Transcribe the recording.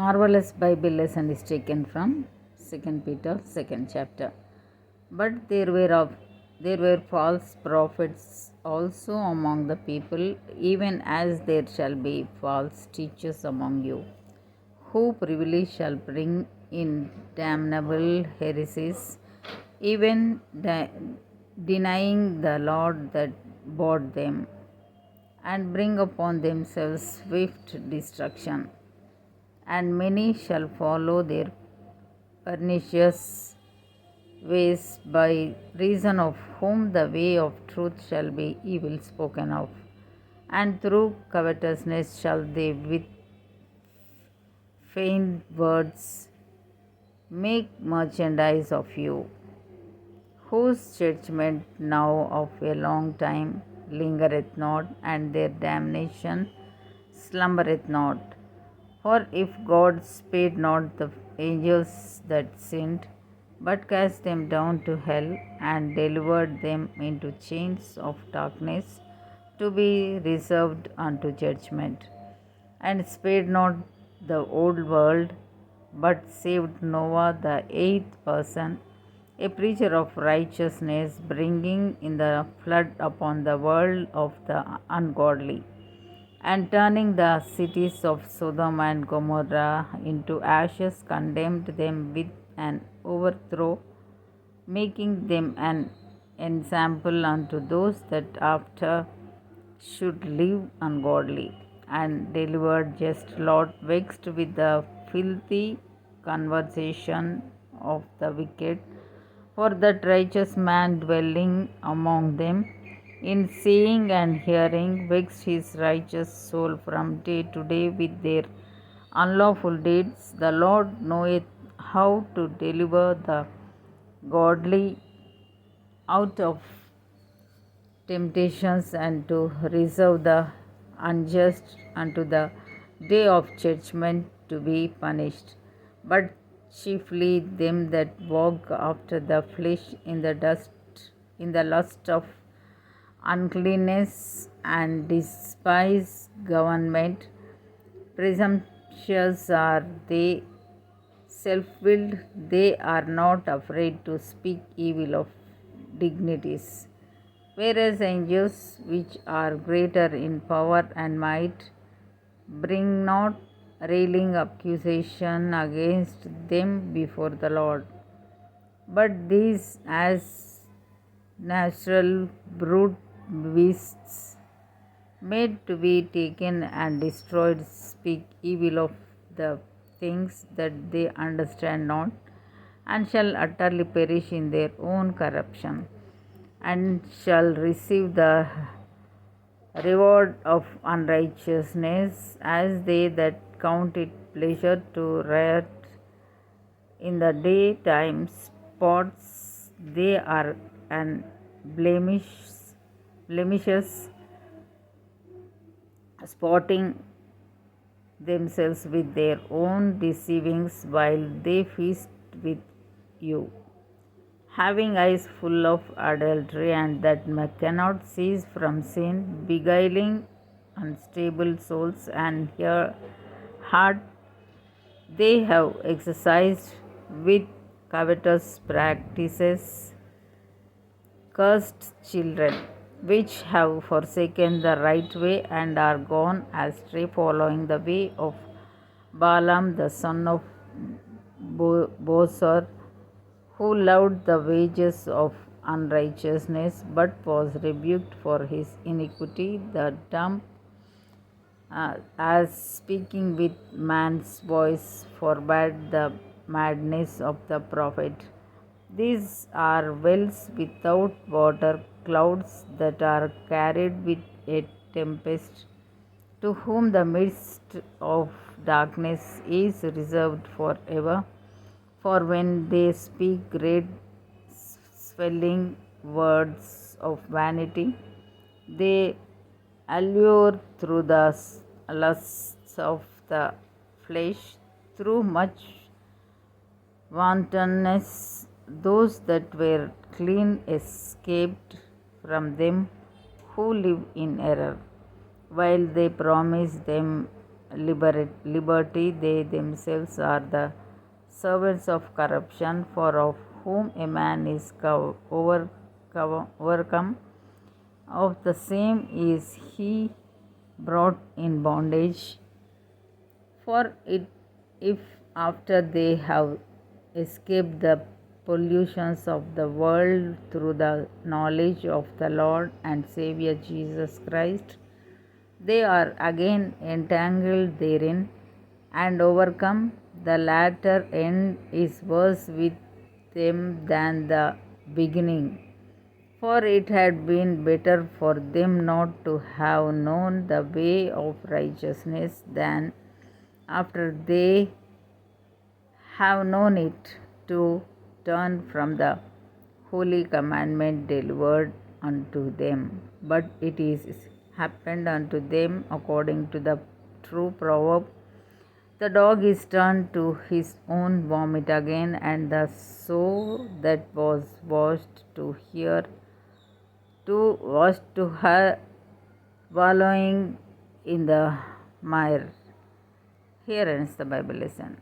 Marvelous Bible lesson is taken from 2 Peter 2nd chapter. But there were false prophets also among the people, even as there shall be false teachers among you, who privily shall bring in damnable heresies, even denying the Lord that bought them, and bring upon themselves swift destruction. And many shall follow their pernicious ways, by reason of whom the way of truth shall be evil spoken of. And through covetousness shall they with feigned words make merchandise of you, whose judgment now of a long time lingereth not, and their damnation slumbereth not. For if God spared not the angels that sinned, but cast them down to hell, and delivered them into chains of darkness, to be reserved unto judgment, and spared not the old world, but saved Noah the eighth person, a preacher of righteousness, bringing in the flood upon the world of the ungodly, and turning the cities of Sodom and Gomorrah into ashes, condemned them with an overthrow, making them an ensample unto those that after should live ungodly, and delivered just Lot, vexed with the filthy conversation of the wicked. For that righteous man dwelling among them, in seeing and hearing, vexed his righteous soul from day to day with their unlawful deeds. The Lord knoweth how to deliver the godly out of temptations, and to reserve the unjust unto the day of judgment to be punished, but chiefly them that walk after the flesh in the lust of uncleanness, and despise government. Presumptuous are they, self willed, they are not afraid to speak evil of dignities. Whereas angels, which are greater in power and might, bring not railing accusation against them before the Lord. But these, as natural brute beasts, made to be taken and destroyed, speak evil of the things that they understand not, and shall utterly perish in their own corruption, and shall receive the reward of unrighteousness, as they that count it pleasure to riot in the daytime sports. They are an blemishes, sporting themselves with their own deceivings, while they feast with you, having eyes full of adultery, and that cannot cease from sin, beguiling unstable souls, and here heart they have exercised with covetous practices, cursed children, which have forsaken the right way, and are gone astray, following the way of Balaam the son of Bosor, who loved the wages of unrighteousness, but was rebuked for his iniquity. The dumb, as speaking with man's voice, forbade the madness of the prophet. These are wells without water, clouds that are carried with a tempest, to whom the midst of darkness is reserved forever. For when they speak great swelling words of vanity, they allure through the lusts of the flesh, through much wantonness, those that were clean escaped from them who live in error, while they promise them liberty, they themselves are the servants of corruption, for of whom a man is overcome, of the same is he brought in bondage. For it, if after they have escaped the pollutions of the world through the knowledge of the Lord and Savior Jesus Christ, they are again entangled therein and overcome, the latter end is worse with them than the beginning. For it had been better for them not to have known the way of righteousness than after they have known it to turn from the holy commandment delivered unto them. But it is happened unto them according to the true proverb, the dog is turned to his own vomit again, and the sow that was washed to her wallowing in the mire. Here ends the Bible lesson.